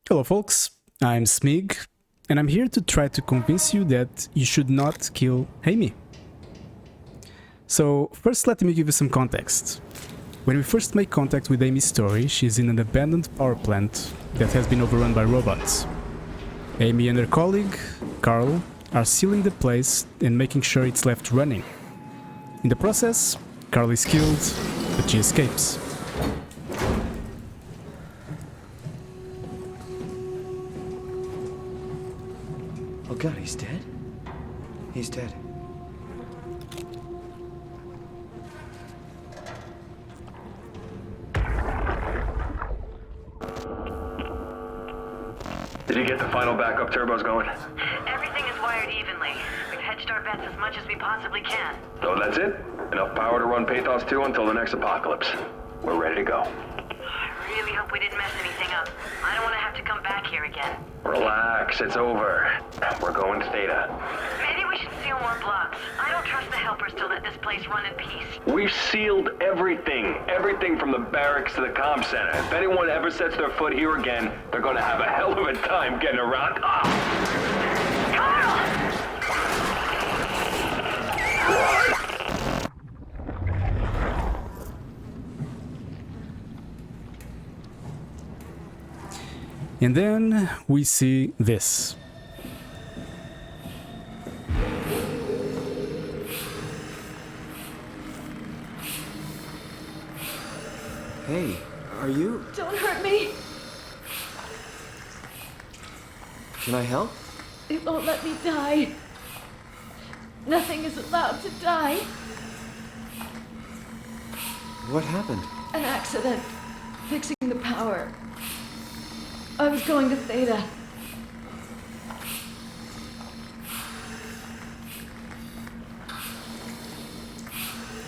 Hello folks, I'm Smig, and I'm here to try to convince you that you should not kill Amy. So first let me give you some context. When we first make contact with Amy's story, she's in an abandoned power plant that has been overrun by robots. Amy and her colleague, Carl, are sealing the place and making sure it's left running. In the process, Carl is killed, but she escapes. Oh god, he's dead? He's dead. Did you get the final backup turbos going? Everything is wired evenly. We've hedged our bets as much as we possibly can. So that's it? Enough power to run Pathos 2 until the next apocalypse. We're ready to go. I really hope we didn't mess anything up. I don't want to have to come back here again. Relax, it's over. We're going to Theta. Maybe we should seal more blocks. I don't trust the helpers to let this place run in peace. We've sealed everything. Everything from the barracks to the comm center. If anyone ever sets their foot here again, they're gonna have a hell of a time getting around. Carl! And then we see this. Hey, are you... Don't hurt me! Can I help? It won't let me die. Nothing is allowed to die. What happened? An accident. Fixing the power. I was going to Theta.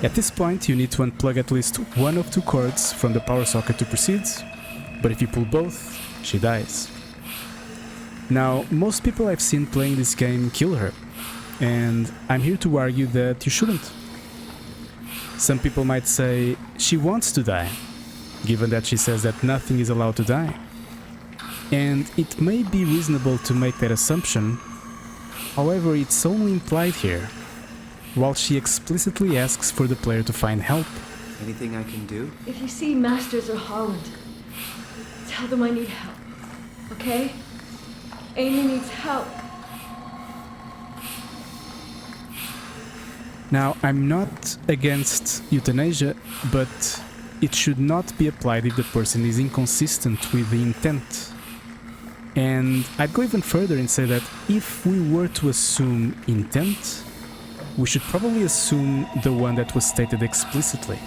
At this point, you need to unplug at least one of two cords from the power socket to proceed, but if you pull both, she dies. Now, most people I've seen playing this game kill her, and I'm here to argue that you shouldn't. Some people might say she wants to die, given that she says that nothing is allowed to die. And it may be reasonable to make that assumption, however it's only implied here, while she explicitly asks for the player to find help. Anything I can do? If you see Masters or Holland, tell them I need help. Okay? Amy needs help. Now, I'm not against euthanasia, but it should not be applied if the person is inconsistent with the intent. And I'd go even further and say that if we were to assume intent, we should probably assume the one that was stated explicitly.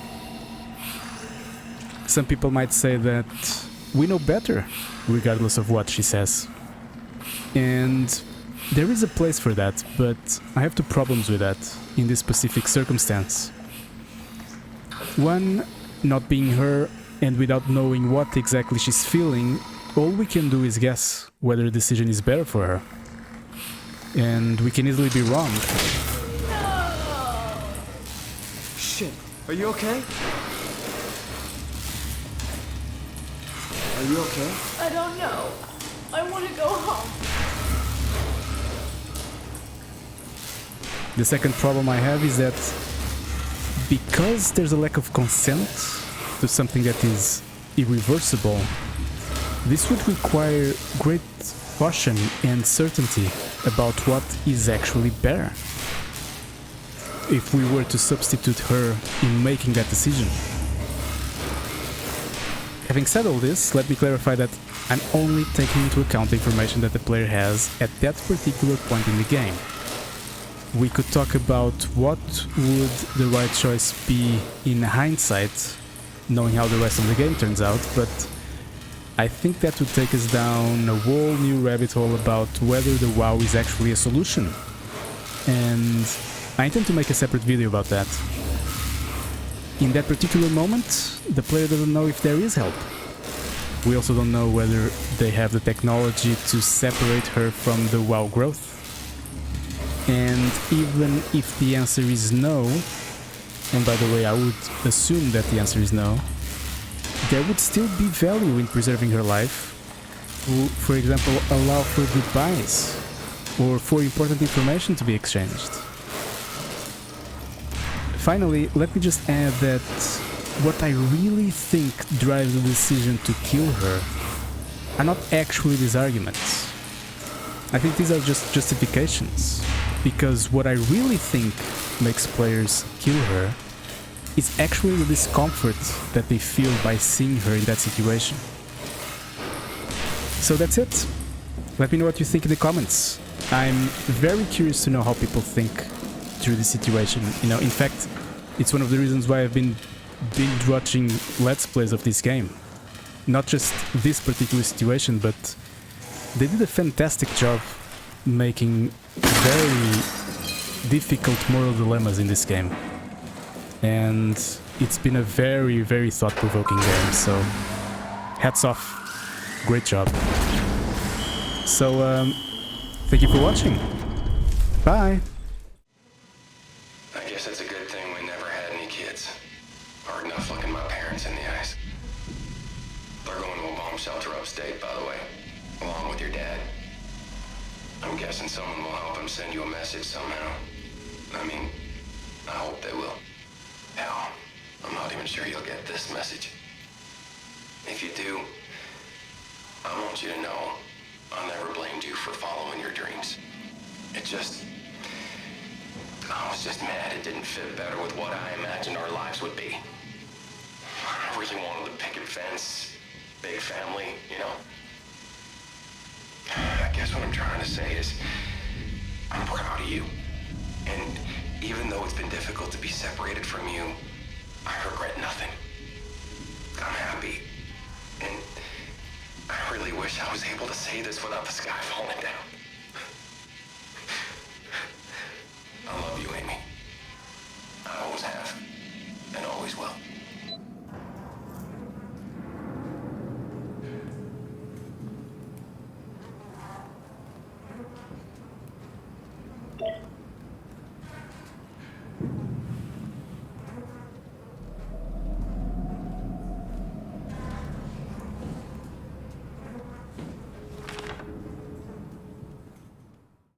Some people might say that we know better, regardless of what she says. And there is a place for that, but I have two problems with that in this specific circumstance. One, not being her, and without knowing what exactly she's feeling, all we can do is guess whether the decision is better for her. And we can easily be wrong. Shit, are you okay? Are you okay? I don't know. I want to go home. The second problem I have is that because there's a lack of consent to something that is irreversible, this would require great caution and certainty about what is actually better if we were to substitute her in making that decision. Having said all this, let me clarify that I'm only taking into account the information that the player has at that particular point in the game. We could talk about what would the right choice be in hindsight, knowing how the rest of the game turns out, but I think that would take us down a whole new rabbit hole about whether the WoW is actually a solution. And I intend to make a separate video about that. In that particular moment, the player doesn't know if there is help. We also don't know whether they have the technology to separate her from the WoW growth. And even if the answer is no, and by the way, I would assume that the answer is no, there would still be value in preserving her life, for example, allow for goodbyes or for important information to be exchanged. Finally, let me just add that what I really think drives the decision to kill her are not actually these arguments. I think these are just justifications, because what I really think makes players kill her is actually the discomfort that they feel by seeing her in that situation. So that's it. Let me know what you think in the comments. I'm very curious to know how people think through this situation. You know, in fact, it's one of the reasons why I've been binge watching Let's Plays of this game. Not just this particular situation, but they did a fantastic job making very difficult moral dilemmas in this game. And it's been a very, very thought-provoking game, so hats off. Great job. So, thank you for watching. Bye! I guess it's a good thing we never had any kids. Hard enough looking my parents in the eyes. They're going to a bomb shelter upstate, by the way, along with your dad. I'm guessing someone will help him send you a message somehow. I mean, I hope they will. Hell, I'm not even sure you'll get this message. If you do, I want you to know I never blamed you for following your dreams. I was just mad it didn't fit better with what I imagined our lives would be. I really wanted the picket fence, big family, you know? I guess what I'm trying to say is, I'm proud of you. And even though it's been difficult to be separated from you, I regret nothing. I'm happy. And I really wish I was able to say this without the sky falling down. I love you,